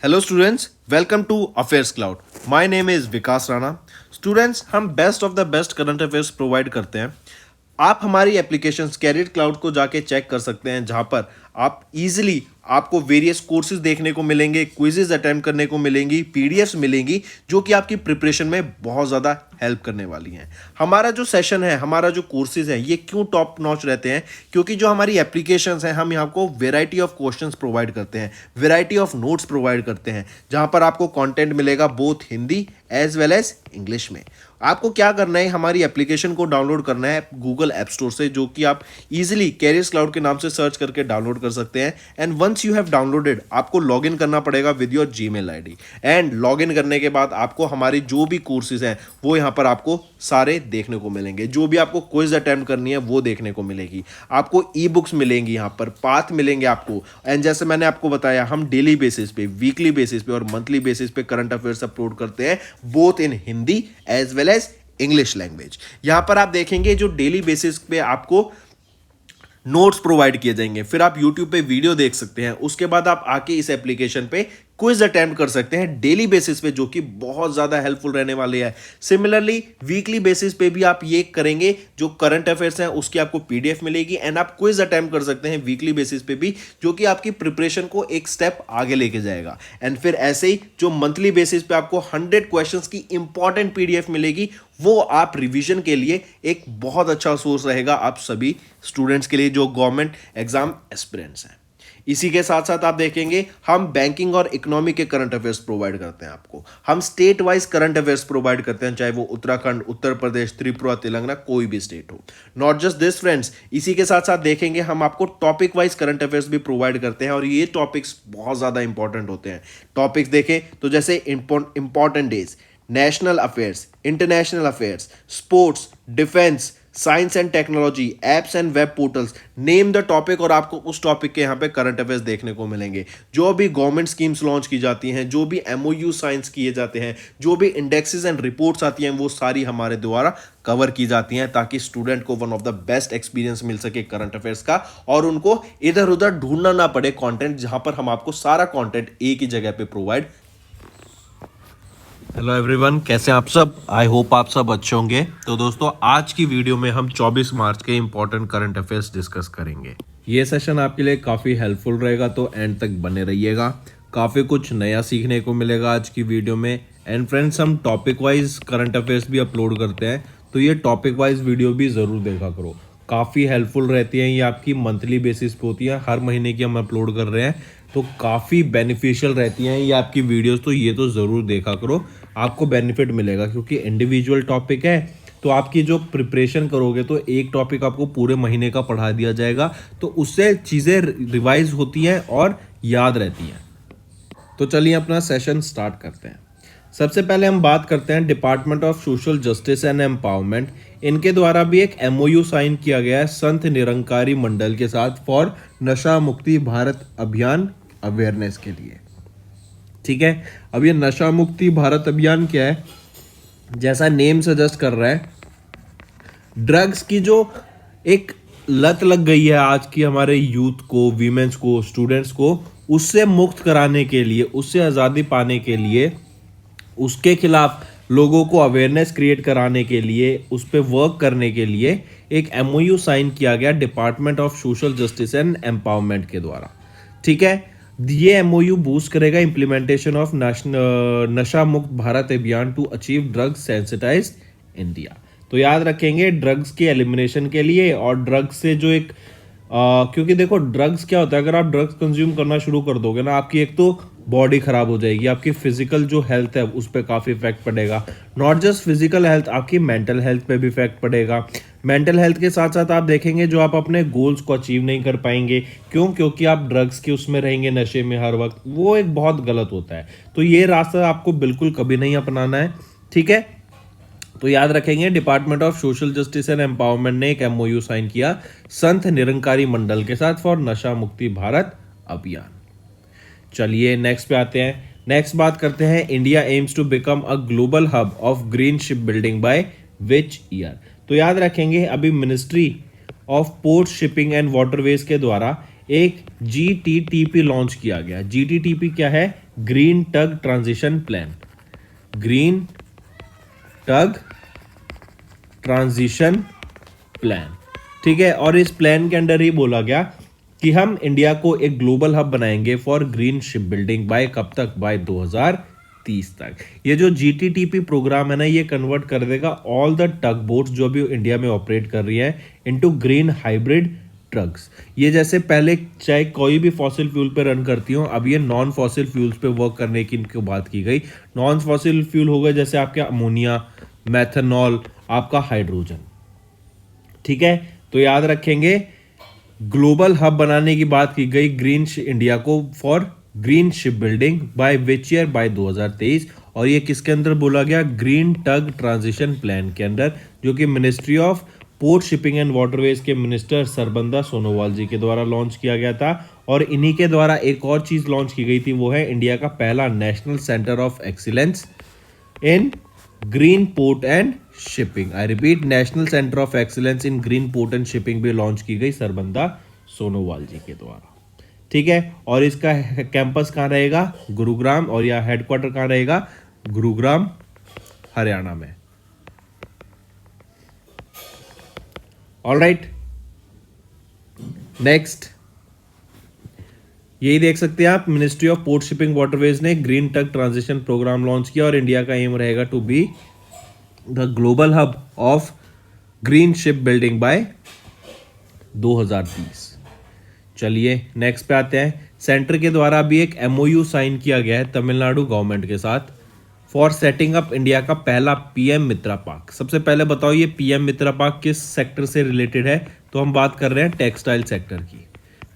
Hello students, welcome to affairs cloud. My name is Vikas Rana. Students, हम best of the best current affairs provide करते हैं। आप हमारी application career cloud को जाके चेक कर सकते हैं, जहां पर आप इजीली आपको वेरियस कोर्सेज देखने को मिलेंगे, क्विजेज अटेम्प्ट करने को मिलेंगी, पीडीएफ्स मिलेंगी जो कि आपकी प्रिपरेशन में बहुत ज़्यादा हेल्प करने वाली हैं। हमारा जो सेशन है, हमारा जो कोर्सेज है, ये क्यों टॉप नॉच रहते हैं? क्योंकि जो हमारी एप्लीकेशंस हैं, हम यहाँ को वेराइटी ऑफ क्वेश्चंस प्रोवाइड करते हैं, वेराइटी ऑफ नोट्स प्रोवाइड करते हैं, जहाँ पर आपको कंटेंट मिलेगा both Hindi as well as English में। आपको क्या करना है, हमारी एप्लीकेशन को डाउनलोड करना है गूगल ऐप स्टोर से, जो कि आप इजीली कैरियर्स क्लाउड के नाम से सर्च करके डाउनलोड कर सकते हैं। And once you have downloaded, आपको लॉगिन करना पड़ेगा with your Gmail ID. And login करने के बाद आपको हमारी जो भी कोर्सेज हैं वो यहाँ पर आपको सारे देखने को मिलेंगे। जो भी आपको क्विज अटेम्प्ट करनी है वो देखने को मिलेगी। आपको ई बुक्स मिलेंगी, यहाँ पर पाथ मिलेंगे आपको। एंड जैसे मैंने आपको बताया, हम डेली बेसिस पे, वीकली बेसिस पे और मंथली बेसिस पे करंट अफेयर्स अपलोड करते हैं, both in Hindi as well as English language. यहां पर आप देखेंगे जो डेली बेसिस पे आपको नोट्स प्रोवाइड किए जाएंगे, फिर आप YouTube पे वीडियो देख सकते हैं, उसके बाद आप आके इस एप्लीकेशन पे क्विज अटेम्प्ट कर सकते हैं डेली बेसिस पे, जो कि बहुत ज़्यादा हेल्पफुल रहने वाले हैं। सिमिलरली वीकली बेसिस पे भी आप ये करेंगे, जो करंट अफेयर्स हैं उसकी आपको पीडीएफ मिलेगी एंड आप क्विज अटेम्प्ट कर सकते हैं वीकली बेसिस पे भी, जो कि आपकी प्रिपरेशन को एक स्टेप आगे लेके जाएगा। एंड फिर ऐसे ही जो मंथली बेसिस पे आपको 100 क्वेश्चंस की इंपॉर्टेंट पीडीएफ मिलेगी, वो आप रिवीजन के लिए एक बहुत अच्छा सोर्स रहेगा आप सभी स्टूडेंट्स के लिए जो गवर्नमेंट एग्जाम एस्पिरेंट्स हैं। इसी के साथ साथ आप देखेंगे, हम बैंकिंग और इकोनॉमी के करंट अफेयर्स प्रोवाइड करते हैं आपको। हम state wise current affairs provide करते हैं, चाहे वो उत्तराखंड, उत्तर प्रदेश, त्रिपुरा, तेलंगाना, कोई भी स्टेट हो। नॉट जस्ट दिस फ्रेंड्स, इसी के साथ साथ देखेंगे हम आपको टॉपिक वाइज करंट अफेयर्स भी प्रोवाइड करते हैं, और ये टॉपिक्स बहुत ज़्यादा इंपॉर्टेंट होते हैं। टॉपिक्स देखें तो जैसे important days, national affairs, international affairs, sports, defence, science and technology, apps and web portals, name the topic, और आपको उस टॉपिक के यहाँ पे करंट अफेयर्स देखने को मिलेंगे। जो भी गवर्नमेंट स्कीम्स लॉन्च की जाती हैं, जो भी एमओयू साइंस किए जाते हैं, जो भी इंडेक्सेस एंड रिपोर्ट्स आती हैं, वो सारी हमारे द्वारा कवर की जाती हैं, ताकि स्टूडेंट को one of the best experience मिल सके करंट अफेयर्स का, और उनको इधर उधर ढूंढना ना पड़े कंटेंट, जहां पर हम आपको सारा कंटेंट एक ही जगह पे प्रोवाइड। हेलो एवरीवन, कैसे हैं आप सब? आई होप आप सब अच्छे होंगे। तो दोस्तों, आज की वीडियो में हम 24 मार्च के इंपॉर्टेंट करंट अफेयर्स डिस्कस करेंगे। ये सेशन आपके लिए काफ़ी हेल्पफुल रहेगा, तो एंड तक बने रहिएगा। काफ़ी कुछ नया सीखने को मिलेगा आज की वीडियो में। एंड फ्रेंड्स, हम टॉपिक वाइज करंट अफेयर्स भी अपलोड करते हैं, तो ये टॉपिक वाइज वीडियो भी ज़रूर देखा करो। काफ़ी हेल्पफुल रहती हैं ये, आपकी मंथली बेसिस पे होती है, हर महीने की हम अपलोड कर रहे हैं, तो काफ़ी बेनिफिशियल रहती हैं ये आपकी वीडियोस। तो ये तो ज़रूर देखा करो, आपको बेनिफिट मिलेगा, क्योंकि इंडिविजुअल टॉपिक है, तो आपकी जो प्रिपरेशन करोगे तो एक टॉपिक आपको पूरे महीने का पढ़ा दिया जाएगा, तो उससे चीज़ें रिवाइज होती हैं और याद रहती हैं। तो चलिए अपना सेशन स्टार्ट करते हैं। सबसे पहले हम बात करते हैं department of social justice and empowerment. इनके द्वारा भी एक एमओयू साइन किया गया है संत निरंकारी मंडल के साथ फॉर नशा मुक्ति भारत अभियान अवेयरनेस के लिए। ठीक है, अब ये नशा मुक्ति भारत अभियान क्या है? जैसा नेम सजेस्ट कर रहा है, ड्रग्स की जो एक लत लग गई है आज की हमारे यूथ को, वीमेंस को, स्टूडेंट्स को, उससे मुक्त कराने के लिए, उससे आज़ादी पाने के लिए, उसके खिलाफ लोगों को अवेयरनेस क्रिएट कराने के लिए, उस पर वर्क करने के लिए एक एमओयू साइन किया गया department of social justice and empowerment के द्वारा। ठीक है, ये एमओयू बूस्ट करेगा implementation of Nasha Mukt Bharat Abhiyan to achieve drugs sensitized India. तो याद रखेंगे, ड्रग्स की एलिमिनेशन के लिए, और ड्रग्स से जो एक क्योंकि देखो ड्रग्स क्या होता है, अगर आप ड्रग्स कंज्यूम करना शुरू कर दोगे ना, आपकी एक तो बॉडी खराब हो जाएगी, आपकी फिजिकल जो हेल्थ है उस पर काफ़ी इफेक्ट पड़ेगा। नॉट जस्ट फिजिकल हेल्थ, आपकी मेंटल हेल्थ पे भी इफेक्ट पड़ेगा। मेंटल हेल्थ के साथ साथ आप देखेंगे जो आप अपने गोल्स को अचीव नहीं कर पाएंगे। क्यों? क्योंकि आप ड्रग्स के उसमें रहेंगे, नशे में हर वक्त, वो एक बहुत गलत होता है। तो ये रास्ता आपको बिल्कुल कभी नहीं अपनाना है। ठीक है, तो याद रखेंगे, department of social justice and empowerment ने एक एमओयू साइन किया संत निरंकारी मंडल के साथ फॉर नशा मुक्ति भारत अभियान। चलिए नेक्स्ट पे आते हैं। नेक्स्ट बात करते हैं, India aims to become a global hub of green ship building by which year? तो याद रखेंगे, अभी ministry of port shipping and waterways के द्वारा एक GTTP लॉन्च किया गया। GTTP क्या है? Green tug transition plan. Green tug transition plan, ठीक है। और इस प्लान के अंडर ही बोला गया कि हम इंडिया को एक ग्लोबल हब बनाएंगे for green ship building bye कब तक? बाय 2030 तक। ये जो GTTP प्रोग्राम है ना, ये कन्वर्ट कर देगा ऑल द टग बोट्स जो भी इंडिया में ऑपरेट कर रही है इनटू ग्रीन हाइब्रिड ट्रक्स। ये जैसे पहले चाहे कोई भी फॉसिल फ्यूल पे रन करती हो, अब ये नॉन फॉसिल फ्यूल्स पे वर्क करने की इनकी बात की गई। नॉन फॉसिल फ्यूल हो गए जैसे आपके अमोनिया, मैथनॉल, आपका हाइड्रोजन, ठीक है। तो याद रखेंगे ग्लोबल हब बनाने की बात की गई ग्रीन इंडिया को for green ship building by which year? By 2023। और ये किसके अंदर बोला गया? ग्रीन टग ट्रांजिशन प्लान के अंदर, जो कि ministry of port shipping and waterways के मिनिस्टर सरबंदा सोनोवाल जी के द्वारा लॉन्च किया गया था। और इन्हीं के द्वारा एक और चीज लॉन्च की गई थी, वो है इंडिया का पहला national centre of excellence in green port and shipping. I repeat, national centre of excellence in green port and shipping भी लॉन्च की गई सरबंदा सोनोवाल जी के द्वारा, ठीक है। और इसका कैंपस कहाँ रहेगा? गुरुग्राम। और या हेडक्वार्टर कहाँ रहेगा? गुरुग्राम, हरियाणा में। ऑल राइट, नेक्स्ट यही देख सकते हैं आप, ministry of port shipping waterways ने green tug transition program launch किया और इंडिया का एम रहेगा to be the global hub of green ship building by 2030। चलिए नेक्स्ट पे आते हैं। सेंटर के द्वारा भी एक MOU साइन किया गया है तमिलनाडु गवर्नमेंट के साथ फॉर सेटिंग अप इंडिया का पहला PM मित्रा पार्क। सबसे पहले बताओ ये PM मित्रा पार्क किस सेक्टर से रिलेटेड है? तो हम बात कर रहे हैं टेक्सटाइल सेक्टर की,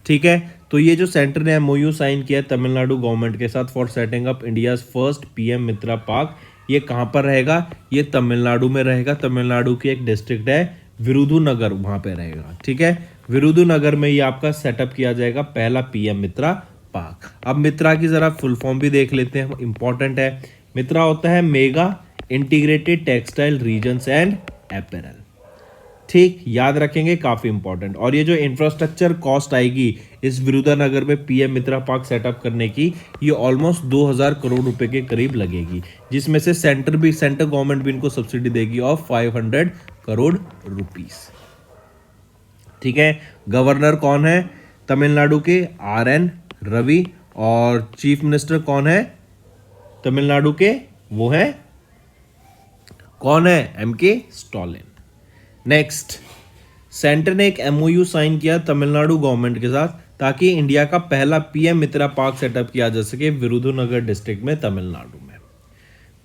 ठीक है। तो ये जो सेंटर ने MOU साइन किया है तमिलनाडु गवर्नमेंट के साथ for setting up India's first PM Mitra park, ये कहाँ पर रहेगा? ये तमिलनाडु में रहेगा। तमिलनाडु की एक डिस्ट्रिक्ट है विरुधुनगर, वहां पे रहेगा, ठीक है। विरुधुनगर में ये आपका सेटअप किया जाएगा पहला PM मित्रा पार्क। अब मित्रा की जरा फुल फॉर्म भी देख लेते हैं, इंपॉर्टेंट है। मित्रा होता है mega integrated textile regions and apparel, ठीक, याद रखेंगे, काफी इंपॉर्टेंट। और ये जो इंफ्रास्ट्रक्चर कॉस्ट आएगी इस विरुधुनगर में PM मित्रा पार्क सेटअप करने की, ये ऑलमोस्ट 2000 करोड़ रुपए के करीब लगेगी, जिसमें से सेंटर गवर्नमेंट भी इनको सब्सिडी देगी ऑफ 500 करोड़ रुपीस, ठीक है। गवर्नर कौन है तमिलनाडु के? RN रवि। और चीफ मिनिस्टर कौन है तमिलनाडु के? वो है कौन है? MK Stalin. नेक्स्ट, सेंटर ने एक MOU साइन किया तमिलनाडु गवर्नमेंट के साथ ताकि इंडिया का पहला PM मित्रा पार्क सेटअप किया जा सके विरुधुनगर डिस्ट्रिक्ट में तमिलनाडु में।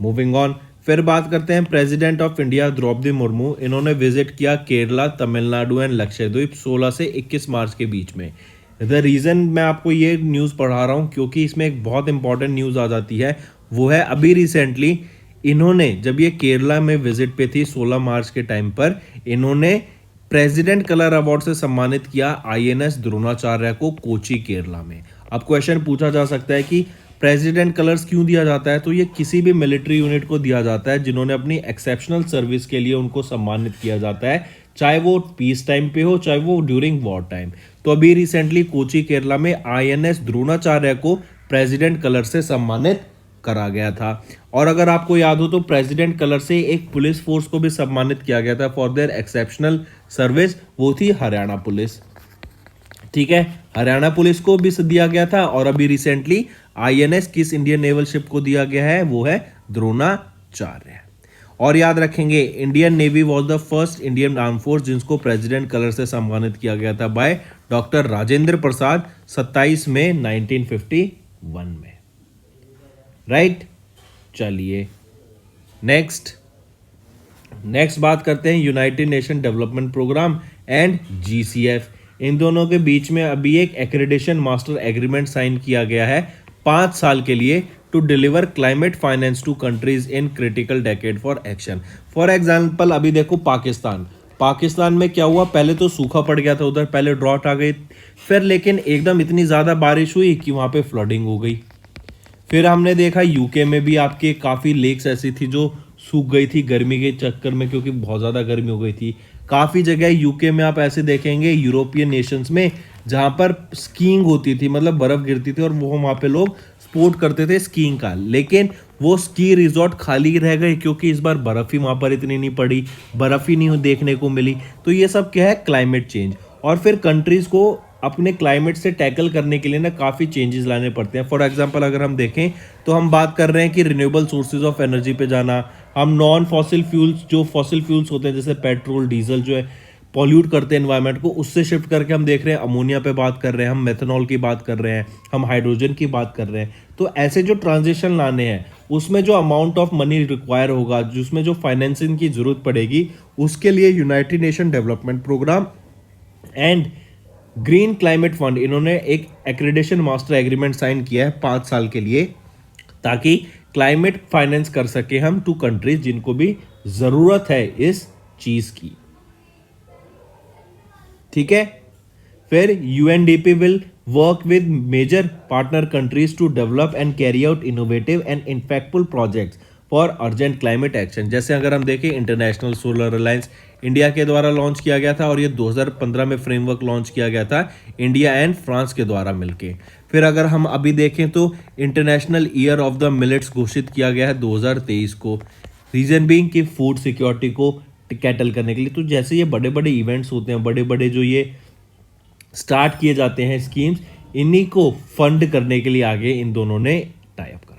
मूविंग ऑन, फिर बात करते हैं president of India Droupadi Murmu. इन्होंने विजिट किया केरला, तमिलनाडु एंड लक्षद्वीप 16 से 21 मार्च के बीच में। द रीज़न मैं आपको ये न्यूज़ पढ़ा रहा हूँ क्योंकि इसमें एक बहुत इंपॉर्टेंट न्यूज़ आ जाती है, वो है अभी रिसेंटली इन्होंने जब ये केरला में विजिट पे थी 16 मार्च के टाइम पर, इन्होंने प्रेसिडेंट कलर अवार्ड से सम्मानित किया INS द्रोणाचार्य को कोची केरला में। अब क्वेश्चन पूछा जा सकता है कि प्रेसिडेंट कलर्स क्यों दिया जाता है? तो ये किसी भी मिलिट्री यूनिट को दिया जाता है जिन्होंने अपनी एक्सेप्शनल सर्विस के लिए उनको सम्मानित किया जाता है, चाहे वो पीस टाइम पे हो चाहे वो ड्यूरिंग वॉर टाइम। तो अभी रिसेंटली कोची केरला में INS द्रोणाचार्य को प्रेसिडेंट कलर से सम्मानित करा गया था। और अगर आपको याद हो तो प्रेसिडेंट कलर से एक पुलिस फोर्स को भी सम्मानित किया गया था फॉर देयर एक्सेप्शनल सर्विस, वो थी हरियाणा पुलिस, ठीक है। हरियाणा पुलिस को भी दिया गया था। और अभी रिसेंटली INS किस इंडियन नेवल शिप को दिया गया है? वो है द्रोणाचार्य। और याद रखेंगे Indian Navy was the first Indian arm force जिसको प्रेसिडेंट कलर से सम्मानित किया गया था बाय डॉक्टर राजेंद्र प्रसाद 27 मई 1951 में, राइट। चलिए नेक्स्ट बात करते हैं United Nation development program and GCF। इन दोनों के बीच में अभी एक एक्रेडिशन मास्टर एग्रीमेंट साइन किया गया है 5 साल के लिए to deliver climate finance to countries in critical decade for action. For example अभी देखो पाकिस्तान में क्या हुआ, पहले तो सूखा पड़ गया था उधर, पहले ड्रॉट आ गई, फिर लेकिन एकदम इतनी ज़्यादा बारिश हुई कि वहाँ पे फ्लडिंग हो गई। फिर हमने देखा UK में भी आपके काफ़ी लेक्स ऐसी थी जो सूख गई थी गर्मी के चक्कर में क्योंकि बहुत ज़्यादा गर्मी हो गई थी। काफ़ी जगह UK में आप ऐसे देखेंगे यूरोपियन नेशंस में जहाँ पर स्कीइंग होती थी, मतलब बर्फ गिरती थी और वो वहाँ पे लोग स्पोर्ट करते थे स्कीइंग का। लेकिन वो स्की रिजॉर्ट खाली रह गए क्योंकि इस बार बर्फ ही वहाँ पर इतनी नहीं पड़ी, बर्फ ही नहीं देखने को मिली। तो ये सब क्या है, क्लाइमेट चेंज। और फिर कंट्रीज को अपने क्लाइमेट से टैकल करने के लिए ना काफ़ी चेंजेस लाने पड़ते हैं। फॉर एग्जांपल अगर हम देखें तो हम बात कर रहे हैं कि रिन्यूएबल सोर्सेज ऑफ एनर्जी पे जाना, हम नॉन फॉसिल फ्यूल्स, जो फॉसिल फ्यूल्स होते हैं जैसे पेट्रोल डीजल जो है पॉल्यूट करते हैं एनवायरनमेंट को, उससे शिफ्ट करके हम देख रहे हैं अमोनिया पे बात कर रहे हैं, हम मेथनॉल की बात कर रहे हैं, हम हाइड्रोजन की बात कर रहे हैं। तो ऐसे जो ट्रांजिशन लाने हैं उसमें जो अमाउंट ऑफ मनी रिक्वायर होगा, जिसमें जो फाइनेंसिंग की जरूरत पड़ेगी, उसके लिए United Nation development program and green climate fund, इन्होंने एक एक्रेडिशन मास्टर एग्रीमेंट साइन किया है 5 साल के लिए, ताकि क्लाइमेट फाइनेंस कर सके हम टू कंट्रीज जिनको भी जरूरत है इस चीज की। ठीक है। फिर UNDP will work with major partner countries to develop and carry out innovative and impactful projects for urgent climate action. जैसे अगर हम देखें इंटरनेशनल सोलर अलायंस इंडिया के द्वारा लॉन्च किया गया था और ये 2015 में फ्रेमवर्क लॉन्च किया गया था इंडिया एंड फ्रांस के द्वारा मिलके। फिर अगर हम अभी देखें तो international year of the millets घोषित किया गया है 2023 को, रीजन बीइंग कि फूड सिक्योरिटी को कैटल करने के लिए। तो जैसे ये बड़े बड़े इवेंट्स होते हैं, बड़े बड़े जो ये स्टार्ट किए जाते हैं स्कीम्स, इन्हीं को फंड करने के लिए आगे इन दोनों ने टाई अप करा।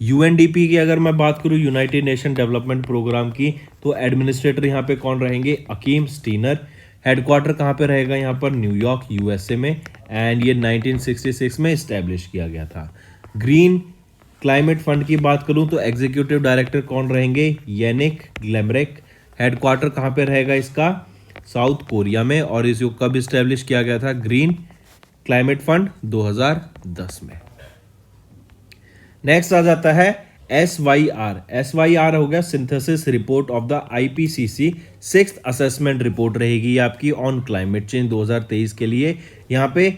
यूएनडीपी की अगर मैं बात करूं, यूनाइटेड नेशन डेवलपमेंट प्रोग्राम की, तो एडमिनिस्ट्रेटर यहाँ पे कौन रहेंगे, अकीम स्टीनर। हेडक्वार्टर कहाँ पे रहेगा, यहाँ पर न्यूयॉर्क यूएसए में, एंड ये 1966 में इस्टेब्लिश किया गया था। ग्रीन क्लाइमेट फंड की बात करूं तो एग्जीक्यूटिव डायरेक्टर कौन रहेंगे, येनिक ग्लैमरेक। हेडक्वार्टर कहाँ पे रहेगा इसका, साउथ कोरिया में, और इसको कब इस्टेब्लिश किया गया था, ग्रीन क्लाइमेट फंड 2010 में। नेक्स्ट आ जाता है SYR। SYR हो गया synthesis report of the IPCC 6th assessment report रहेगी आपकी ऑन क्लाइमेट चेंज 2023 के लिए। यहाँ पे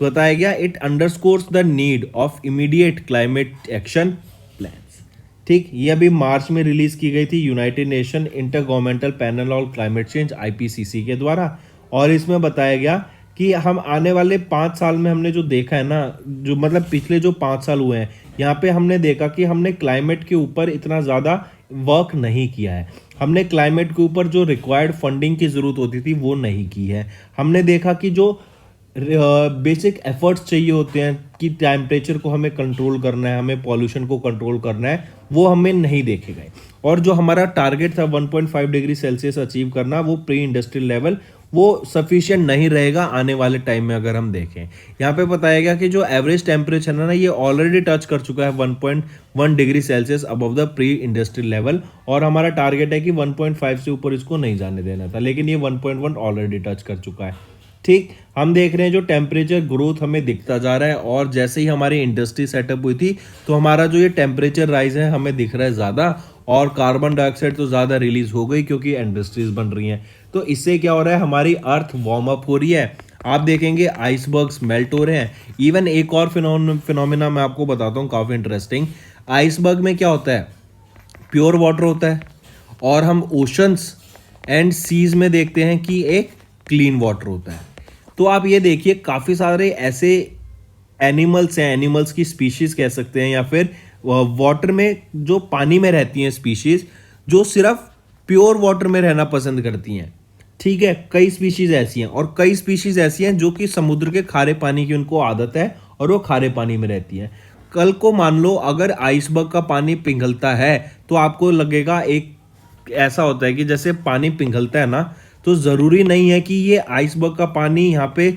बताया गया it underscores the need of immediate climate action plans. ठीक, ये अभी मार्च में रिलीज की गई थी United nation inter governmental panel on climate change IPCC के द्वारा। और इसमें बताया गया कि हम आने वाले 5 साल में हमने जो देखा है ना, जो मतलब पिछले जो 5 साल हुए हैं, यहाँ पे हमने देखा कि हमने क्लाइमेट के ऊपर इतना ज़्यादा वर्क नहीं किया है। हमने क्लाइमेट के ऊपर जो रिक्वायर्ड फंडिंग की ज़रूरत होती थी वो नहीं की है। हमने देखा कि जो बेसिक एफर्ट्स चाहिए होते हैं कि टेम्परेचर को हमें कंट्रोल करना है, हमें पॉल्यूशन को कंट्रोल करना है, वो हमें नहीं देखे गए। और जो हमारा टारगेट था 1.5 डिग्री सेल्सियस अचीव करना, वो प्री इंडस्ट्रियल लेवल, वो सफिशिएंट नहीं रहेगा आने वाले टाइम में। अगर हम देखें यहाँ पे बताया गया कि जो एवरेज टेम्परेचर है ना, ये ऑलरेडी टच कर चुका है 1.1 degree Celsius above the pre industrial level, और हमारा टारगेट है कि 1.5 से ऊपर इसको नहीं जाने देना था, लेकिन ये 1.1 ऑलरेडी टच कर चुका है। ठीक, हम देख रहे हैं जो टेम्परेचर ग्रोथ हमें दिखता जा रहा है, और जैसे ही हमारी इंडस्ट्री सेटअप हुई थी तो हमारा जो ये टेम्परेचर राइज है हमें दिख रहा है ज़्यादा, और कार्बन डाइऑक्साइड तो ज़्यादा रिलीज हो गई क्योंकि इंडस्ट्रीज बन रही हैं। तो इससे क्या हो रहा है, हमारी अर्थ वार्म अप हो रही है। आप देखेंगे आइसबर्ग्स मेल्ट हो रहे हैं। इवन एक और फिनोमिना मैं आपको बताता हूँ काफ़ी इंटरेस्टिंग। आइसबर्ग में क्या होता है, प्योर वाटर होता है, और हम ओशंस एंड सीज में देखते हैं कि एक क्लीन वाटर होता है। तो आप ये देखिए काफ़ी सारे ऐसे एनिमल्स हैं, एनिमल्स की स्पीशीज़ कह सकते हैं, या फिर वाटर में जो पानी में रहती हैं स्पीशीज़, जो सिर्फ प्योर वाटर में रहना पसंद करती हैं। ठीक है, कई स्पीशीज़ ऐसी हैं, और कई स्पीशीज़ ऐसी हैं जो कि समुद्र के खारे पानी की उनको आदत है और वो खारे पानी में रहती हैं। कल को मान लो अगर आइसबर्ग का पानी पिघलता है तो आपको लगेगा, एक ऐसा होता है कि जैसे पानी पिघलता है ना, तो ज़रूरी नहीं है कि ये आइसबर्ग का पानी यहाँ पे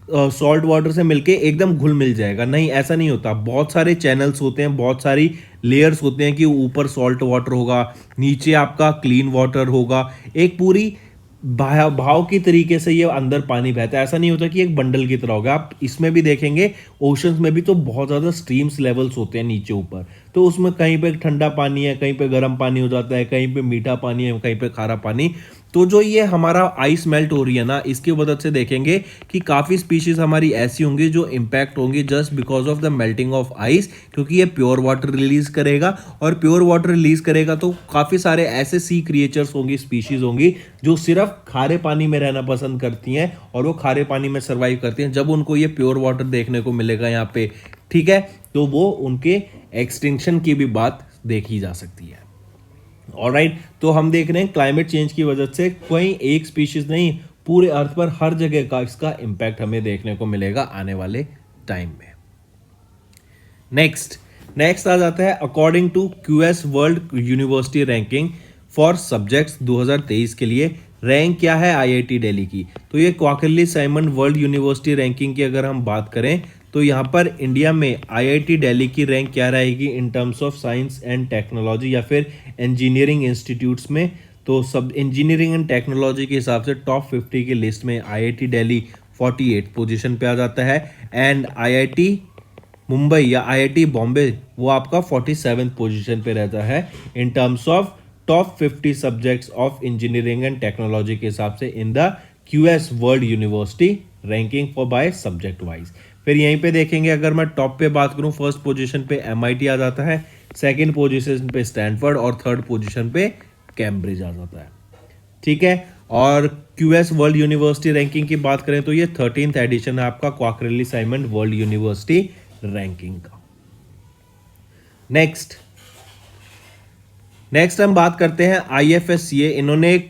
सॉल्ट वाटर से मिलके एकदम घुल मिल जाएगा। नहीं, ऐसा नहीं होता। बहुत सारे चैनल्स होते हैं, बहुत सारी लेयर्स होते हैं कि ऊपर सॉल्ट वाटर होगा, नीचे आपका क्लीन वाटर होगा, एक पूरी भाव की तरीके से ये अंदर पानी बहता है। ऐसा नहीं होता कि एक बंडल की तरह होगा। आप इसमें भी देखेंगे ओशंस में भी तो बहुत ज़्यादा स्ट्रीम्स लेवल्स होते हैं नीचे ऊपर, तो उसमें कहीं पे ठंडा पानी है, कहीं पे गर्म पानी हो जाता है, कहीं पे मीठा पानी है, कहीं पे खारा पानी। तो जो ये हमारा आइस मेल्ट हो रही है ना, इसकी मदद से देखेंगे कि काफ़ी स्पीशीज हमारी ऐसी होंगी जो इम्पैक्ट होंगी just because of the melting of ice, क्योंकि ये प्योर वाटर रिलीज करेगा, और प्योर वाटर रिलीज करेगा तो काफ़ी सारे ऐसे सी क्रिएचर्स होंगी, स्पीशीज होंगी जो सिर्फ खारे पानी में रहना पसंद करती हैं और वो खारे पानी में सर्वाइव करती हैं। जब उनको ये प्योर वाटर देखने को मिलेगा यहाँ पे, ठीक है, तो वो उनके एक्सटिंक्शन की भी बात देखी जा सकती है। ऑलराइट, तो हम देख रहे हैं क्लाइमेट चेंज की वजह से कोई एक स्पीशीज नहीं, पूरे अर्थ पर हर जगह का इसका इंपैक्ट हमें देखने को मिलेगा आने वाले टाइम में। नेक्स्ट आ जाता है according to QS world university ranking for subjects 2023 के लिए रैंक क्या है आईआईटी दिल्ली की। तो ये quarterly Symonds world university ranking की अगर हम बात करें तो यहाँ पर इंडिया में आईआईटी दिल्ली की रैंक क्या रहेगी in terms of science and technology या फिर इंजीनियरिंग इंस्टीट्यूट्स में। तो सब इंजीनियरिंग एंड टेक्नोलॉजी के हिसाब से टॉप 50 की लिस्ट में आईआईटी दिल्ली 48 पोजीशन पे आ जाता है, एंड आईआईटी मुंबई या आईआईटी बॉम्बे वो आपका 47 पोजीशन पे रहता है in terms of top 50 subjects of engineering and technology के हिसाब से in the QS world university ranking for by subject wise. फिर यहीं पे देखेंगे अगर मैं टॉप पे बात करूं, फर्स्ट पोजीशन पे एमआईटी आ जाता है, सेकंड पोजीशन पे स्टैनफोर्ड और थर्ड पोजीशन पे कैम्ब्रिज आ जाता है। ठीक है, और क्यूएस वर्ल्ड यूनिवर्सिटी रैंकिंग की बात करें तो ये 13th एडिशन है आपका quarterly Symonds world university ranking का। नेक्स्ट हम बात करते हैं आईएफएससीए। इन्होंने एक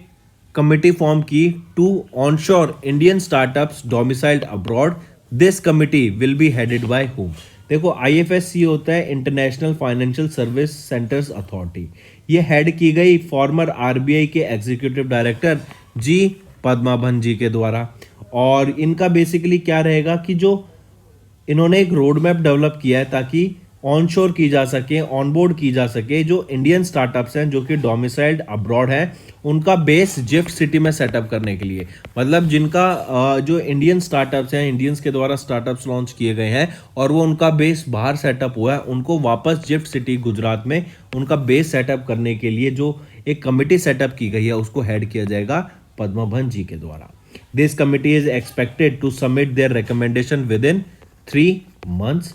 कमिटी फॉर्म की to onshore Indian startups domiciled abroad. This committee will be headed by whom. देखो आईएफएससी होता है international financial service centres authority. ये हेड की गई फॉर्मर आरबीआई के executive director G Padmanabhan ji के द्वारा, और इनका बेसिकली क्या रहेगा कि जो इन्होंने एक रोड मैप डेवलप किया है ताकि ऑनशोर की जा सके, ऑनबोर्ड की जा सके जो इंडियन स्टार्टअप्स हैं जो कि डोमिसाइल्ड अब्रॉड है, उनका बेस जिफ्ट सिटी में सेटअप करने के लिए। मतलब जिनका जो इंडियन स्टार्टअप्स हैं, इंडियंस के द्वारा स्टार्टअप्स लॉन्च किए गए हैं और वो उनका बेस बाहर सेटअप हुआ है, उनको वापस जिफ्ट सिटी गुजरात में उनका बेस सेटअप करने के लिए जो एक कमिटी सेटअप की गई है उसको हेड किया जाएगा पद्मभन जी के द्वारा। This committee is expected to submit their recommendation within 3 months।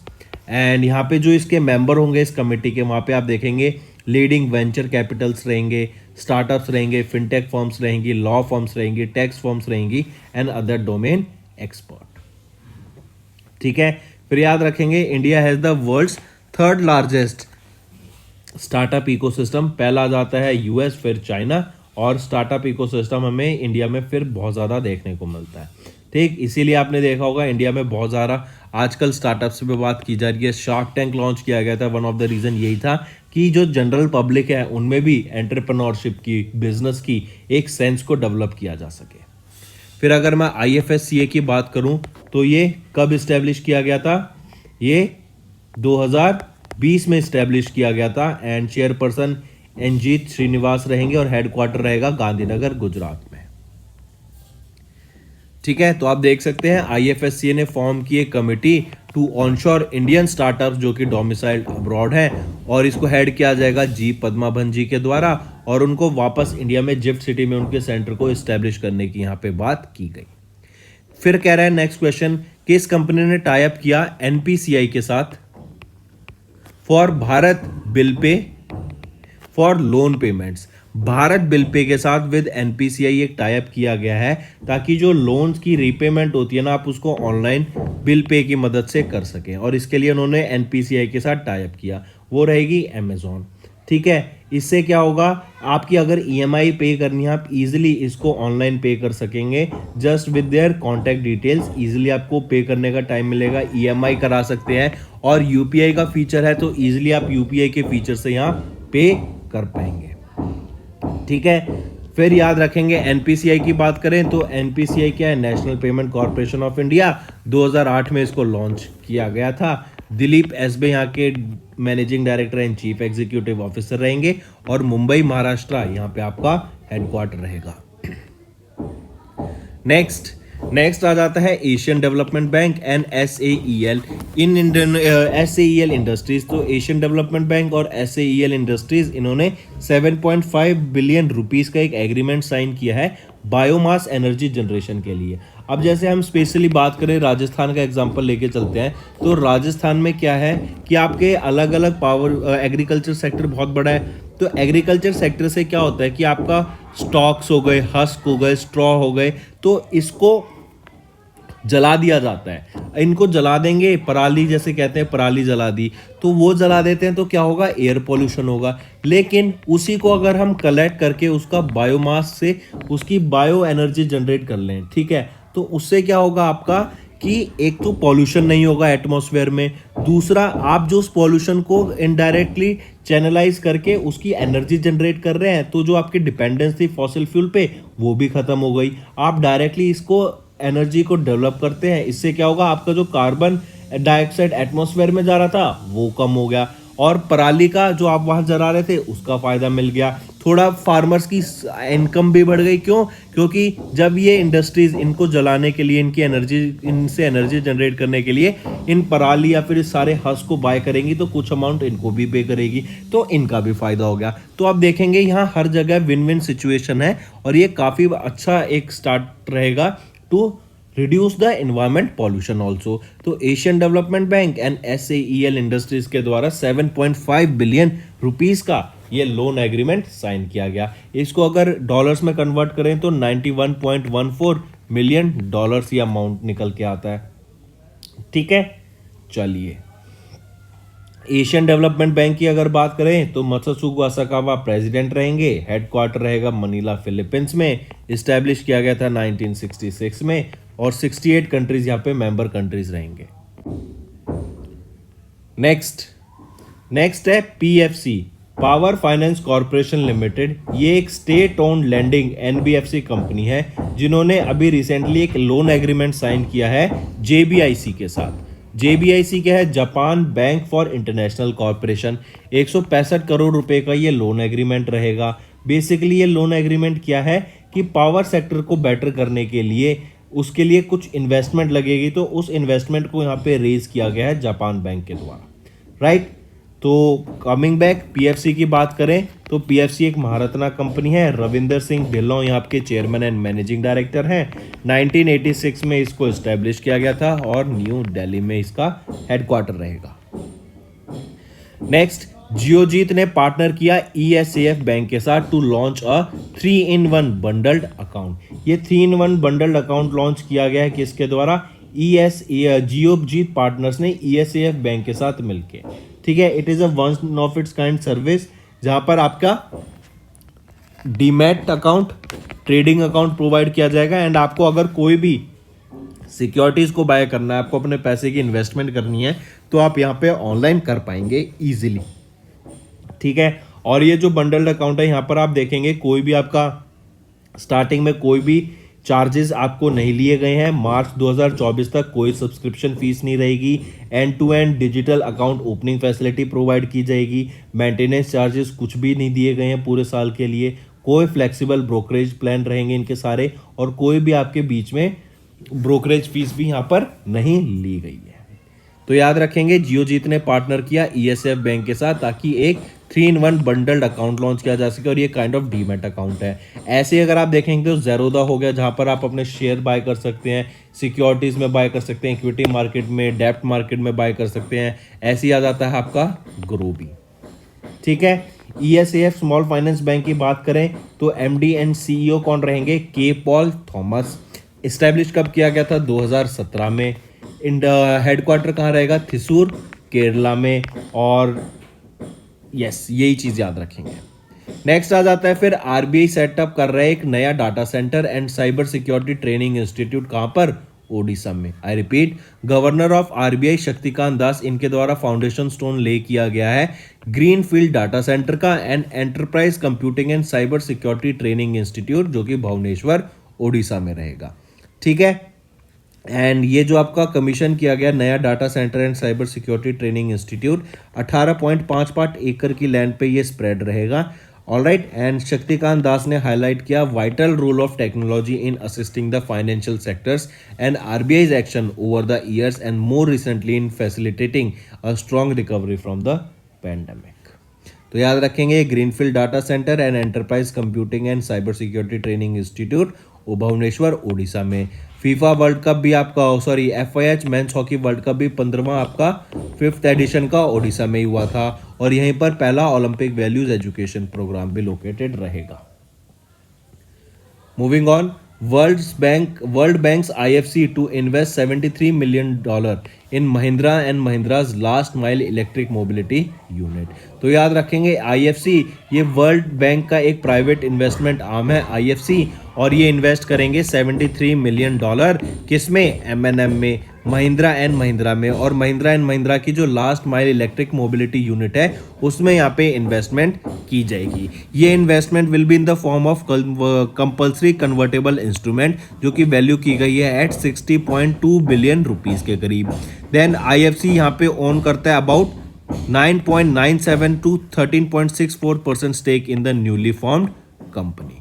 And यहाँ पे जो इसके मेंबर होंगे इस कमेटी के, वहाँ पे आप देखेंगे लीडिंग वेंचर कैपिटल्स रहेंगे, स्टार्टअप्स रहेंगे, फिनटेक फर्म्स रहेंगी, लॉ फर्म्स रहेंगी, टैक्स फर्म्स रहेंगी एंड अदर डोमेन एक्सपर्ट। ठीक है, फिर याद रखेंगे India has the world's 3rd largest startup ecosystem. पहला आ जाता है यूएस, फिर चाइना, और स्टार्टअप इकोसिस्टम हमें इंडिया में फिर बहुत ज़्यादा देखने को मिलता है। ठीक, इसीलिए आपने देखा होगा इंडिया में बहुत ज़्यादा आजकल स्टार्टअप्स पे बात की जा रही है। शार्क टैंक लॉन्च किया गया था, वन ऑफ द रीज़न यही था कि जो जनरल पब्लिक है उनमें भी एंटरप्रेन्योरशिप की, बिजनेस की एक सेंस को डेवलप किया जा सके। फिर अगर मैं आईएफएससीए की बात करूं तो ये कब इस्टेब्लिश किया गया था? ये 2020 में इस्टेब्लिश किया गया था, एंड चेयरपर्सन एनजीत श्रीनिवास रहेंगे और हेडक्वार्टर रहेगा गांधीनगर गुजरात में। ठीक है, तो आप देख सकते हैं आईएफएससीए ने फॉर्म की एक committee to onshore Indian startups जो कि डोमिसाइल्ड अब्रॉड है, और इसको हेड किया जाएगा जी पद्माभन जी के द्वारा, और उनको वापस इंडिया में जिफ्ट सिटी में उनके सेंटर को इस्टेब्लिश करने की यहाँ पे बात की गई। फिर कह रहा है नेक्स्ट क्वेश्चन कि इस कंपनी ने टाई अप किया एनपीसीआई के साथ for Bharat bill pay for loan payments. Bharat bill pay के साथ विद एनपीसीआई एक टाई अप किया गया है ताकि जो लोन्स की रीपेमेंट होती है ना, आप उसको ऑनलाइन बिल पे की मदद से कर सकें, और इसके लिए उन्होंने एनपीसीआई के साथ टाई अप किया, वो रहेगी अमेजॉन। ठीक है, इससे क्या होगा, आपकी अगर ईएमआई पे करनी है आप इजीली इसको ऑनलाइन पे कर सकेंगे, just with their contact details easily आपको पे करने का टाइम मिलेगा, ईएमआई करा सकते हैं, और यूपीआई का फीचर है तो इजीली आप यूपीआई के फीचर से यहाँ पे कर पाएंगे। ठीक है, फिर याद रखेंगे एनपीसीआई की बात करें तो एनपीसीआई क्या है, national payment corporation of India. 2008 में इसको लॉन्च किया गया था। दिलीप एसबे यहाँ के managing director and chief executive officer रहेंगे, और मुंबई महाराष्ट्र यहाँ पे आपका हेडक्वार्टर रहेगा। नेक्स्ट आ जाता है Asian development bank and SAEL in Indian SAEL industries. तो एशियन डेवलपमेंट बैंक और SAEL इंडस्ट्रीज इन्होंने 7.5 बिलियन रुपीस का एक एग्रीमेंट साइन किया है बायोमास एनर्जी जनरेशन के लिए। अब जैसे हम स्पेशली बात करें राजस्थान का एग्जांपल लेके चलते हैं, तो राजस्थान में क्या है कि आपके अलग अलग पावर एग्रीकल्चर सेक्टर बहुत बड़ा है। तो एग्रीकल्चर सेक्टर से क्या होता है कि आपका स्टॉक्स हो गए, हस्क हो गए, स्ट्रॉ हो गए, तो इसको जला दिया जाता है। इनको जला देंगे, पराली जैसे कहते हैं, पराली जला दी, तो वो जला देते हैं तो क्या होगा, एयर पोल्यूशन होगा। लेकिन उसी को अगर हम कलेक्ट करके उसका बायोमास से उसकी बायो एनर्जी जनरेट कर लें, ठीक है, तो उससे क्या होगा आपका कि एक तो पॉल्यूशन नहीं होगा एटमॉस्फेयर में, दूसरा आप जो उस पॉल्यूशन को इनडायरेक्टली चैनलाइज करके उसकी एनर्जी जनरेट कर रहे हैं, तो जो आपकी डिपेंडेंस थी फॉसिल फ्यूल पे वो भी खत्म हो गई। आप डायरेक्टली इसको एनर्जी को डेवलप करते हैं, इससे क्या होगा, आपका जो कार्बन डाइऑक्साइड एटमॉस्फेयर में जा रहा था वो कम हो गया, और पराली का जो आप वहां जला रहे थे उसका फायदा मिल गया। थोड़ा फार्मर्स की इनकम भी बढ़ गई। क्यों? क्योंकि जब ये इंडस्ट्रीज इनको जलाने के लिए, इनसे एनर्जी जनरेट करने के लिए इन पराली या फिर इस सारे हस को बाय करेंगी, तो कुछ अमाउंट इनको भी पे करेगी, तो इनका भी फायदा हो गया। तो आप देखेंगे यहाँ हर जगह विन विन सिचुएशन है, और ये काफी अच्छा एक स्टार्ट रहेगा to reduce the environment pollution also. तो Asian development bank and SAEL industries के द्वारा 7.5 बिलियन रुपीस का ये लोन एग्रीमेंट साइन किया गया। इसको अगर डॉलर्स में कन्वर्ट करें तो 91.14 मिलियन डॉलर्स ये अमाउंट निकल के आता है। ठीक है, चलिए एशियन डेवलपमेंट बैंक की अगर बात करें तो मत्सुगु असाकावा प्रेसिडेंट रहेंगे। हेडक्वार्टर रहेगा मनीला फिलीपींस में। इस्टेब्लिश किया गया था 1966 में, और 68 कंट्रीज यहाँ पे मेंबर कंट्रीज रहेंगे। नेक्स्ट है PFC, power finance corporation limited. ये एक state owned lending NBFC company है, जिन्होंने अभी रिसेंटली एक लोन एग्रीमेंट साइन किया है JBIC के साथ। JBIC क्या है? Japan bank for international corporation. 165 crore रुपए का ये लोन एग्रीमेंट रहेगा। बेसिकली ये लोन एग्रीमेंट क्या है कि पावर सेक्टर को बेटर करने के लिए उसके लिए कुछ इन्वेस्टमेंट लगेगी, तो उस इन्वेस्टमेंट को यहाँ पे रेज किया गया है जापान बैंक के द्वारा, राइट। तो कमिंग बैक PFC की बात करें तो PFC एक महारत्ना कंपनी है। रविंदर सिंह ढिल्लों यहाँ के चेयरमैन एंड मैनेजिंग डायरेक्टर हैं। 1986 में इसको इस्टेब्लिश किया गया था, और न्यू दिल्ली में इसका हेडक्वार्टर रहेगा। नेक्स्ट, जियोजीत ने पार्टनर किया ESAF बैंक के साथ to launch a 3-in-1 bundled account. ये 3-in-1 बंडल्ड अकाउंट लॉन्च किया गया है किसके द्वारा? जियोजीत पार्टनर्स ने ESAF बैंक के साथ मिलके, ठीक है। It is a one of its kind service, जहां पर आपका demat account, trading account provide किया जाएगा, एंड आपको अगर कोई भी सिक्योरिटीज को बाय करना है, आपको अपने पैसे की इन्वेस्टमेंट करनी है, तो आप यहाँ पे ऑनलाइन कर पाएंगे इजीली, ठीक है। और ये जो बंडल्ड अकाउंट है, यहाँ पर आप देखेंगे कोई भी आपका स्टार्टिंग में कोई भी चार्जेस आपको नहीं लिए गए हैं। मार्च 2024 तक कोई सब्सक्रिप्शन फीस नहीं रहेगी। End to end digital account opening facility provide की जाएगी। मेंटेनेंस चार्जेस कुछ भी नहीं दिए गए हैं पूरे साल के लिए। कोई फ्लेक्सिबल ब्रोकरेज प्लान रहेंगे इनके सारे, और कोई भी आपके बीच में ब्रोकरेज फीस भी यहाँ पर नहीं ली गई है। तो याद रखेंगे, जियोजीत ने पार्टनर किया ESAF बैंक के साथ ताकि एक 3-in-1 बंडल्ड अकाउंट लॉन्च किया जा सके, और ये काइंड ऑफ डीमैट अकाउंट है। ऐसे अगर आप देखेंगे तो ज़ेरोदा हो गया, जहाँ पर आप अपने शेयर बाय कर सकते हैं, सिक्योरिटीज़ में बाय कर सकते हैं, इक्विटी मार्केट में, डेप्ट मार्केट में बाय कर सकते हैं। ऐसे ही आ जाता है आपका ग्रोबी, ठीक है। ESAF स्मॉल फाइनेंस बैंक की बात करें तो MD एंड CEO कौन रहेंगे? के पॉल थॉमस। इस्टेब्लिश कब किया गया था? 2017 में। हेडक्वार्टर कहाँ रहेगा? थिसूर, केरला में। और यस, यही चीज़ याद रखेंगे। नेक्स्ट आ जाता है फिर RBI सेटअप कर रहा है एक नया data center and cyber security training institute. कहाँ पर? ओडिशा में। I repeat, governor of RBI Shaktikanta Das, इनके द्वारा फाउंडेशन स्टोन ले किया गया है ग्रीन फील्ड डाटा सेंटर का and enterprise computing and cyber security training institute, जो कि भुवनेश्वर ओडिशा में रहेगा, ठीक है। एंड ये जो आपका कमीशन किया गया नया data center and cyber security training institute 18.55 एकड़ की लैंड पे ये स्प्रेड रहेगा, ऑलराइट, एंड शक्तिकांत दास ने हाईलाइट किया vital role of technology in assisting the financial sectors and RBI's action over the years and more recently in facilitating a strong recovery from the pandemic. तो याद रखेंगे greenfield data center and enterprise computing and cyber security training institute Bhubaneswar Odisha में। FIFA world cup भी आपका FIH men's hockey world cup भी 15वां आपका 5th addition का ओडिशा में ही हुआ था और यहीं पर पहला ओलंपिक वैल्यूज एजुकेशन प्रोग्राम भी लोकेटेड रहेगा। Moving on, world bank's IFC to invest $73 million in Mahindra and Mahindra's last mile electric mobility unit. तो याद रखेंगे IFC ये वर्ल्ड बैंक का एक प्राइवेट इन्वेस्टमेंट आर्म है IFC, और ये इन्वेस्ट करेंगे $73 million किसमें, M&M में, महिंद्रा एंड महिंद्रा में, और महिंद्रा एंड महिंद्रा की जो last mile electric mobility unit है उसमें यहाँ पे इन्वेस्टमेंट की जाएगी। ये investment will be in the form of compulsory convertible instrument जो कि वैल्यू की गई है एट 60.2 बिलियन रुपीस के करीब। देन IFC यहाँ पे ओन करता है about 9.97 to 13.64% stake in the newly formed company.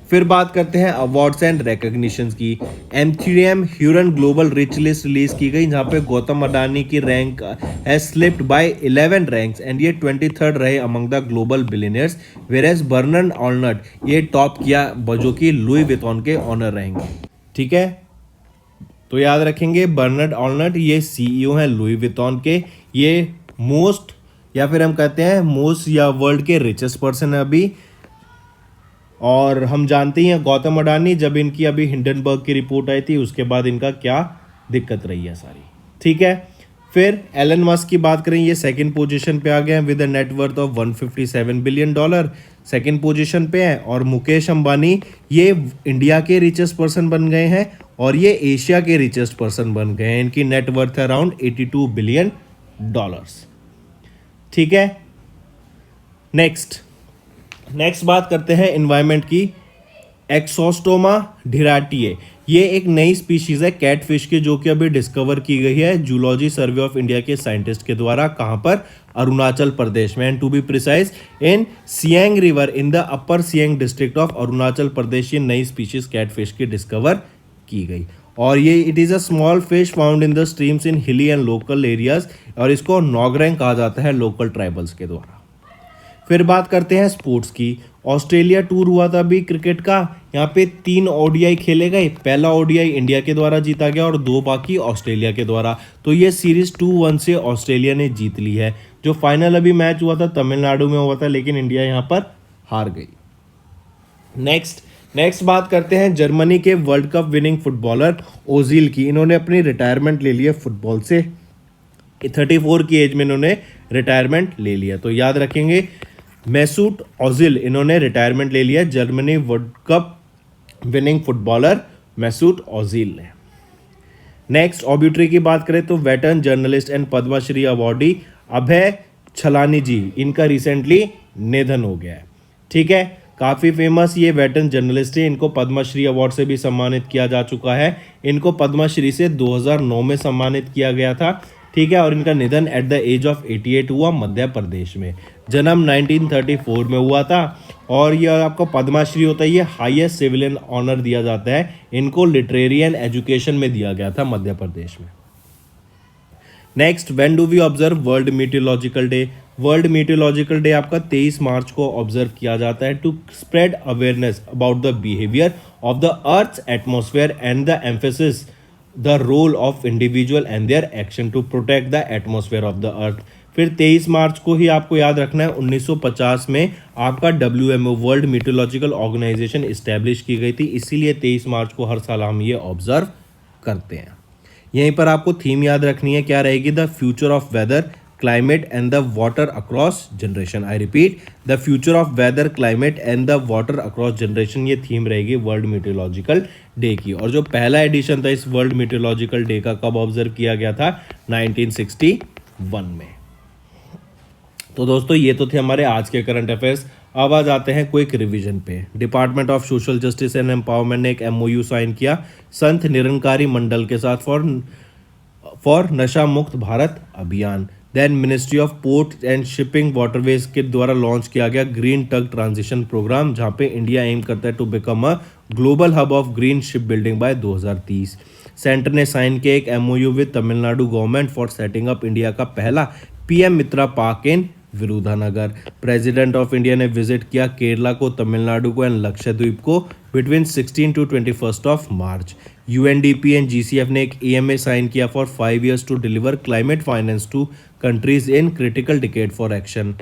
फिर बात करते हैं अवार्ड्स एंड रिकॉग्निशंस की। M3M Hurun global rich list release की गई जहां पे गौतम अडानी की rank has slipped by 11 ranks and ये 23rd रहे among the global billionaires, whereas Bernard Arnault ये टॉप किया जो कि लुई विटॉन के ऑनर रहेंगे। ठीक है, तो याद रखेंगे बर्नार्ड आर्नल्ड ये CEO हैं लुई विटॉन के, ये मोस्ट या फिर हम कहते हैं मोस्ट या वर्ल्ड के रिचेस्ट पर्सन है अभी। और हम जानते ही हैं गौतम अडानी जब इनकी अभी हिंडनबर्ग की रिपोर्ट आई थी उसके बाद इनका क्या दिक्कत रही है सारी। ठीक है, फिर एलन मस्क की बात करें, ये सेकंड पोजीशन पे आ गए हैं with a net worth of $157 billion, second position पे है। और मुकेश अंबानी ये इंडिया के रिचेस्ट पर्सन बन गए हैं और ये एशिया के रिचेस्ट पर्सन बन गए हैं, इनकी नेटवर्थ है अराउंड $82 बिलियन। ठीक है, नेक्स्ट बात करते हैं एनवायरनमेंट की। एक्सोस्टोमा ढिराटिए ये एक नई स्पीशीज है कैटफिश की जो कि अभी डिस्कवर की गई है जूलॉजी सर्वे ऑफ इंडिया के साइंटिस्ट के द्वारा। कहां पर, अरुणाचल प्रदेश में, and to be precise in Siang river in the upper Siang district of Arunachal Pradesh. ये नई स्पीशीज कैटफिश की डिस्कवर की गई और ये it is a small fish found in the streams in हिली एंड लोकल एरियाज और इसको नॉगरेंग कहा जाता है लोकल ट्राइबल्स के द्वारा। फिर बात करते हैं स्पोर्ट्स की। ऑस्ट्रेलिया टूर हुआ था अभी क्रिकेट का, यहाँ पे 3 ODI खेले गए। पहला ODI इंडिया के द्वारा जीता गया और 2 बाकी ऑस्ट्रेलिया के द्वारा। तो ये सीरीज 2-1 से ऑस्ट्रेलिया ने जीत ली है। जो फाइनल अभी मैच हुआ था तमिलनाडु में हुआ था लेकिन इंडिया यहाँ पर हार गई। नेक्स्ट बात करते हैं जर्मनी के world cup winning footballer Ozil की। इन्होंने अपनी रिटायरमेंट ले लिया फुटबॉल से, 34 की एज में इन्होंने रिटायरमेंट ले लिया। तो याद रखेंगे मेसूट ओजिल इन्होंने रिटायरमेंट ले लिया, Germany world cup winning footballer Mesut Ozil ने। नेक्स्ट ऑब्यूटरी की बात करें तो veteran journalist and Padma Shri awardee Abhay Chhalani ji, इनका रिसेंटली निधन हो गया है। ठीक है, काफ़ी फेमस ये वेटरन जर्नलिस्ट है, इनको पद्मश्री अवार्ड से भी सम्मानित किया जा चुका है। इनको पद्मश्री से 2009 में सम्मानित किया गया था। ठीक है, और इनका निधन एट द एज ऑफ 88 हुआ मध्य प्रदेश में। जन्म 1934 में हुआ था और यह आपको पद्मश्री होता है, ये हाईएस्ट सिविलियन ऑनर दिया जाता है। इनको लिटरेरियन एजुकेशन में दिया गया था मध्य प्रदेश में। Next, when do we observe world meteorological day. World meteorological day आपका 23 मार्च को ऑब्जर्व किया जाता है to spread awareness about the behaviour of the earth's atmosphere and the emphasis the role of individual and their action to protect the atmosphere of the earth. फिर 23 मार्च को ही आपको याद रखना है 1950 में आपका WMO world meteorological organisation establish की गई थी, इसीलिए 23 मार्च को हर साल हम ये ऑब्जर्व करते हैं। यहीं पर आपको थीम याद रखनी है, क्या रहेगी, the future of weather climate and the water across generation. I repeat, the future of weather climate and the water across generation, ये थीम रहेगी वर्ल्ड मीटियोलॉजिकल डे की। और जो पहला एडिशन था इस वर्ल्ड मीटियोलॉजिकल डे का कब ऑब्जर्व किया गया था, 1961 में। तो दोस्तों ये तो थे हमारे आज के करंट अफेयर्स। अब आ जाते हैं क्विक रिवीजन पे। Department of social justice and empowerment ने एक MOU साइन किया संत निरंकारी मंडल के साथ फॉर नशा Mukt Bharat Abhiyan. Then ministry of port and shipping waterways के द्वारा लॉन्च किया गया ग्रीन टग ट्रांजिशन प्रोग्राम, जहां पे इंडिया एम करता है to become a global hub of green ship building by 2030। Centre ने साइन किया एक MoU with Tamil Nadu government for setting up India का पहला PM Mitra park in Virudhunagar. President of India ने विजिट किया केरला को, तमिलनाडु को एंड लक्षद्वीप को between 16 to 21 of March. UNDP and GCF ने एक ईएमए साइन किया for 5 years to deliver climate finance to countries in critical decade for action.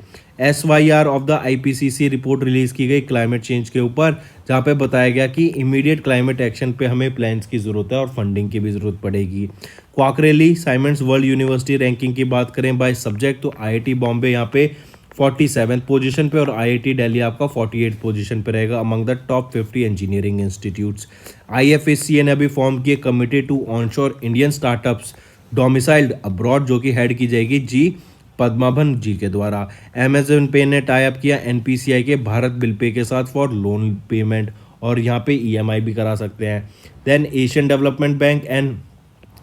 SYR of the IPCC report release की गई क्लाइमेट चेंज के ऊपर, जहां पे बताया गया कि इमीडिएट क्लाइमेट एक्शन पे हमें प्लान्स की जरूरत है और फंडिंग की भी जरूरत पड़ेगी। क्वाकरेली साइमंड्स वर्ल्ड यूनिवर्सिटी रैंकिंग की बात करें बाय सब्जेक्ट, तो IIT बॉम्बे यहाँ पे 47th पोजीशन पे और IIT दिल्ली आपका 48th पोजीशन पे रहेगा among the top 50 engineering institutes. IFSCA ने अभी फॉर्म किए committee to onshore Indian startups domiciled abroad, जो कि हेड की जाएगी जी पद्माभन जी के द्वारा। Amazon पे ने टाई अप किया NPCI के भारत बिल पे के साथ फॉर लोन पेमेंट, और यहाँ पे EMI भी करा सकते हैं। Then Asian development bank and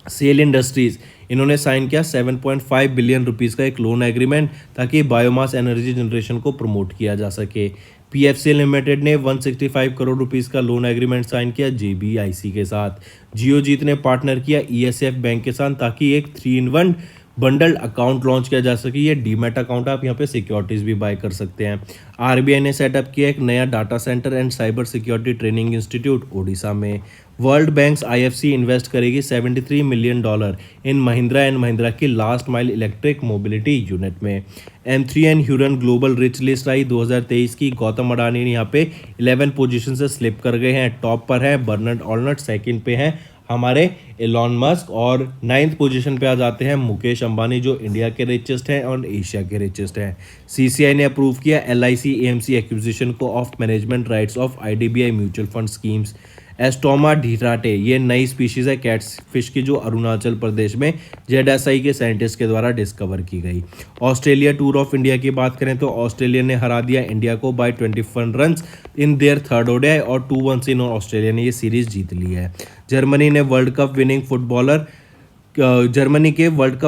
Sael Industries, इन्होंने साइन किया 7.5 बिलियन रुपीज़ का एक लोन एग्रीमेंट, ताकि बायोमास एनर्जी जनरेशन को प्रमोट किया जा सके। PFCL लिमिटेड ने 165 करोड़ रुपीज़ का लोन एग्रीमेंट साइन किया JBIC के साथ। जियोजीत ने पार्टनर किया ESF बैंक के साथ, ताकि एक 3-in-1 बंडल्ड अकाउंट लॉन्च किया जा सके। ये डीमैट अकाउंट आप यहाँ पे सिक्योरिटीज़ भी बाय कर सकते हैं। RBI ने सेटअप किया एक नया data center and cyber security training institute Odisha में। वर्ल्ड बैंक्स IFC इन्वेस्ट करेगी $73 million in Mahindra and Mahindra की last mile electric mobility unit में। M3 and Hurun global rich list आई 2023 की। गौतम अडानी ने यहाँ पे 11 पोजीशन से स्लिप कर गए हैं। टॉप पर है बर्नार्ड अर्नोल्ट, सेकंड पे हैं हमारे एलॉन मस्क, और 9th पोजीशन पे आ जाते हैं मुकेश अंबानी, जो इंडिया के रिचेस्ट हैं और एशिया के रिचेस्ट हैं। CCI ने अप्रूव किया LIC AMC एक्विजिशन को of management rights of IDBI mutual fund schemes. एस्टोमा ढीराटे, ये नई स्पीशीज है कैट्स फिश की, जो अरुणाचल प्रदेश में ZSI के साइंटिस्ट के द्वारा डिस्कवर की गई। ऑस्ट्रेलिया टूर ऑफ इंडिया की बात करें तो ऑस्ट्रेलिया ने हरा दिया इंडिया को by 21 runs in their third ODI, और 2-1 से ऑस्ट्रेलिया ने ये सीरीज जीत ली है। जर्मनी के world cup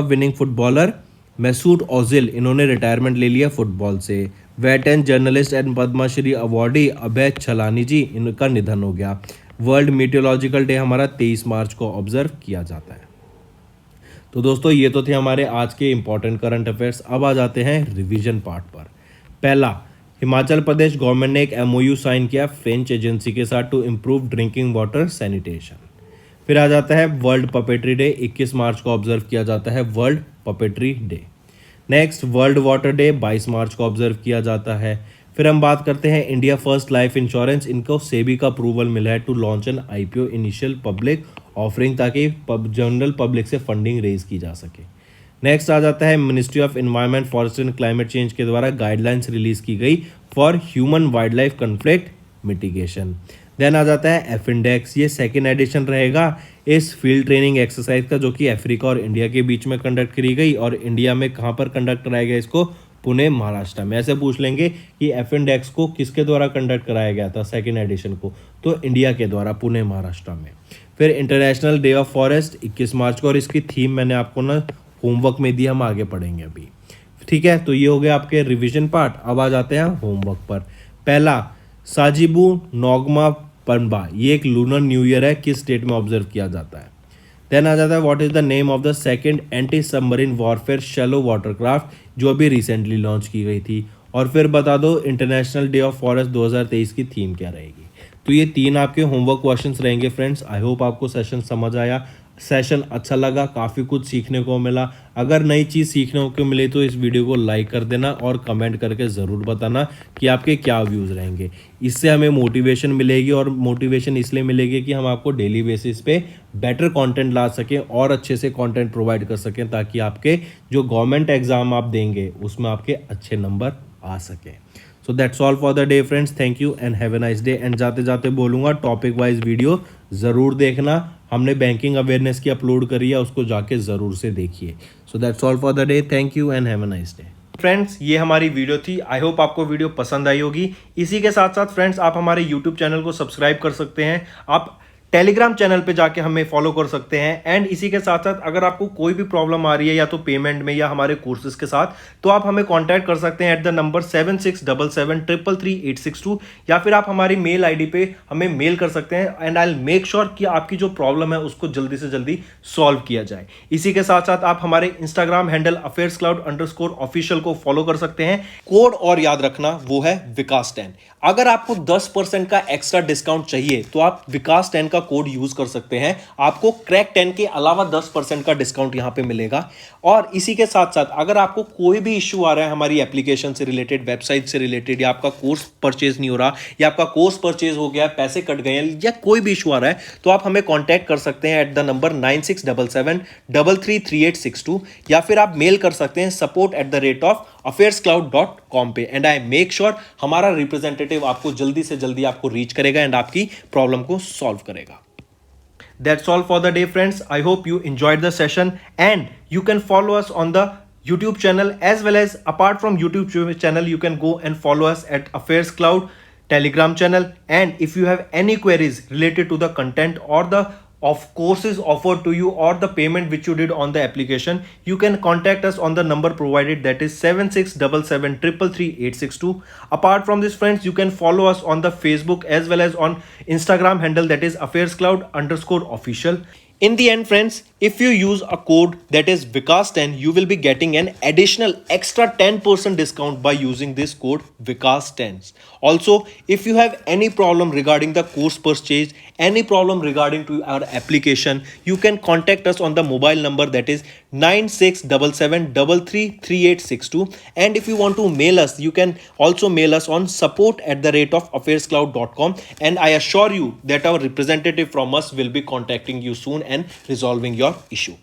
winning footballer Mesut Ozil, इन्होंने रिटायरमेंट ले लिया फुटबॉल से। Vet and journalist and Padma Shri awardee Abhay Chhalani ji, इनका निधन हो गया। वर्ल्ड मीटियोलॉजिकल डे हमारा 23 मार्च को ऑब्जर्व किया जाता है। तो दोस्तों ये तो थे हमारे आज के इंपॉर्टेंट करंट अफेयर्स। अब आ जाते हैं रिवीजन पार्ट पर। पहला, हिमाचल प्रदेश गवर्नमेंट ने एक MOU साइन किया फ्रेंच एजेंसी के साथ to improve drinking water sanitation. फिर आ जाता है वर्ल्ड पपेट्री डे, 21 मार्च को ऑब्जर्व किया जाता है world puppetry day. Next, world water day 22 मार्च को ऑब्जर्व किया जाता है। फिर हम बात करते हैं इंडिया फर्स्ट लाइफ इंश्योरेंस, इनको सेबी का अप्रूवल मिला है to launch an IPO initial public offering, ताकि जनरल पब्लिक से फंडिंग रेज की जा सके। नेक्स्ट आ जाता है ministry of environment forest and climate change के द्वारा गाइडलाइंस रिलीज की गई for human wild life conflict mitigation. Then आ जाता है एफिंडेक्स, ये सेकेंड एडिशन रहेगा इस फील्ड ट्रेनिंग एक्सरसाइज का, जो कि अफ्रीका और इंडिया के बीच में कंडक्ट करी गई, और इंडिया में कहाँ पर कंडक्ट कराया गया इसको, पुणे महाराष्ट्र में। ऐसे पूछ लेंगे कि एफिंडेक्स को किसके द्वारा कंडक्ट कराया गया था सेकेंड एडिशन को, तो इंडिया के द्वारा पुणे महाराष्ट्र में। फिर इंटरनेशनल डे ऑफ फॉरेस्ट 21 मार्च को, और इसकी थीम मैंने आपको ना होमवर्क में दी, हम आगे पढ़ेंगे अभी, ठीक है। तो ये हो गया आपके रिविजन पार्ट। अब आ जाते हैं होमवर्क पर। पहला, साजिबू नोगमा पनबा, ये एक लूनर न्यू ईयर है, किस स्टेट में ऑब्जर्व किया जाता है। देन आ जाता है what is the name of the second anti submarine warfare shallow watercraft, जो अभी रिसेंटली लॉन्च की गई थी। और फिर बता दो इंटरनेशनल डे ऑफ फॉरेस्ट 2023 की थीम क्या रहेगी। तो ये 3 आपके होमवर्क क्वेश्चंस रहेंगे फ्रेंड्स। आई होप आपको सेशन समझ आया, सेशन अच्छा लगा, काफ़ी कुछ सीखने को मिला। अगर नई चीज़ सीखने को मिले तो इस वीडियो को लाइक कर देना और कमेंट करके ज़रूर बताना कि आपके क्या व्यूज़ रहेंगे। इससे हमें मोटिवेशन मिलेगी, और मोटिवेशन इसलिए मिलेगी कि हम आपको डेली बेसिस पे बेटर कंटेंट ला सकें और अच्छे से कंटेंट प्रोवाइड कर सकें, ताकि आपके जो गवर्नमेंट एग्ज़ाम आप देंगे उसमें आपके अच्छे नंबर आ सकें। So that's all for the day friends, thank you and have a nice day. And जाते जाते बोलूँगा टॉपिक वाइज वीडियो ज़रूर देखना, हमने बैंकिंग अवेयरनेस की अपलोड करी है, उसको जाके ज़रूर से देखिए। So that's all for the day, thank you and have a nice day. Friends ये हमारी वीडियो थी, आई होप आपको वीडियो पसंद आई होगी। इसी के साथ साथ फ्रेंड्स आप हमारे यूट्यूब चैनल को सब्सक्राइब कर सकते हैं। आप टेलीग्राम चैनल पे जाके हमें फॉलो कर सकते हैं। एंड इसी के साथ साथ अगर आपको कोई भी प्रॉब्लम आ रही है या तो पेमेंट में या हमारे कोर्सेज के साथ, तो आप हमें कांटेक्ट कर सकते हैं एट द नंबर 7677333862, या फिर आप हमारी मेल आईडी पे हमें मेल कर सकते हैं and I will make sure कि आपकी जो प्रॉब्लम है उसको जल्दी से जल्दी सॉल्व किया जाए। इसी के साथ साथ आप हमारे इंस्टाग्राम हैंडल affairscloud_official को फॉलो कर सकते हैं। कोड और याद रखना, वो है विकास 10। अगर आपको 10% का एक्स्ट्रा डिस्काउंट चाहिए तो आप विकास 10 का कोड यूज कर सकते हैं, आपको क्रैक 10 के अलावा 10% का डिस्काउंट यहां पे मिलेगा। और इसी के साथ साथ अगर आपको कोई भी इश्यू आ रहा है हमारी एप्लीकेशन से रिलेटेड, वेबसाइट से रिलेटेड, या आपका कोर्स परचेज नहीं हो रहा, या आपका कोर्स परचेज हो गया, पैसे कट गए हैं, या कोई भी इशू आ रहा है, तो आप हमें कॉन्टैक्ट कर सकते हैं एट द नंबर 9677333862, या फिर आप मेल कर सकते हैं support@affairscloud.com पे। एंड आई मेक श्योर हमारा रिप्रेजेंटेटिव आपको जल्दी से जल्दी आपको रीच करेगा एंड आपकी प्रॉब्लम को सॉल्व करेगा। That's all for the day, friends. I hope you enjoyed the session, and you can follow us on the YouTube channel, as well as apart from YouTube channel, you can go and follow us at Affairs Cloud Telegram channel. And if you have any queries related to the content or the of courses offered to you or the payment which you did on the application, you can contact us on the number provided, that is 7677333862. Apart from this, friends, you can follow us on the Facebook as well as on Instagram handle, that is affairscloud_official. In the end, friends, if you use a code that is Vikas10, you will be getting an additional extra 10% discount by using this code Vikas10. Also, if you have any problem regarding the course purchase, any problem regarding to our application, you can contact us on the mobile number, that is 9677333862. And if you want to mail us, you can also mail us on support@affairscloud.com, and I assure you that our representative from us will be contacting you soon and resolving your issue.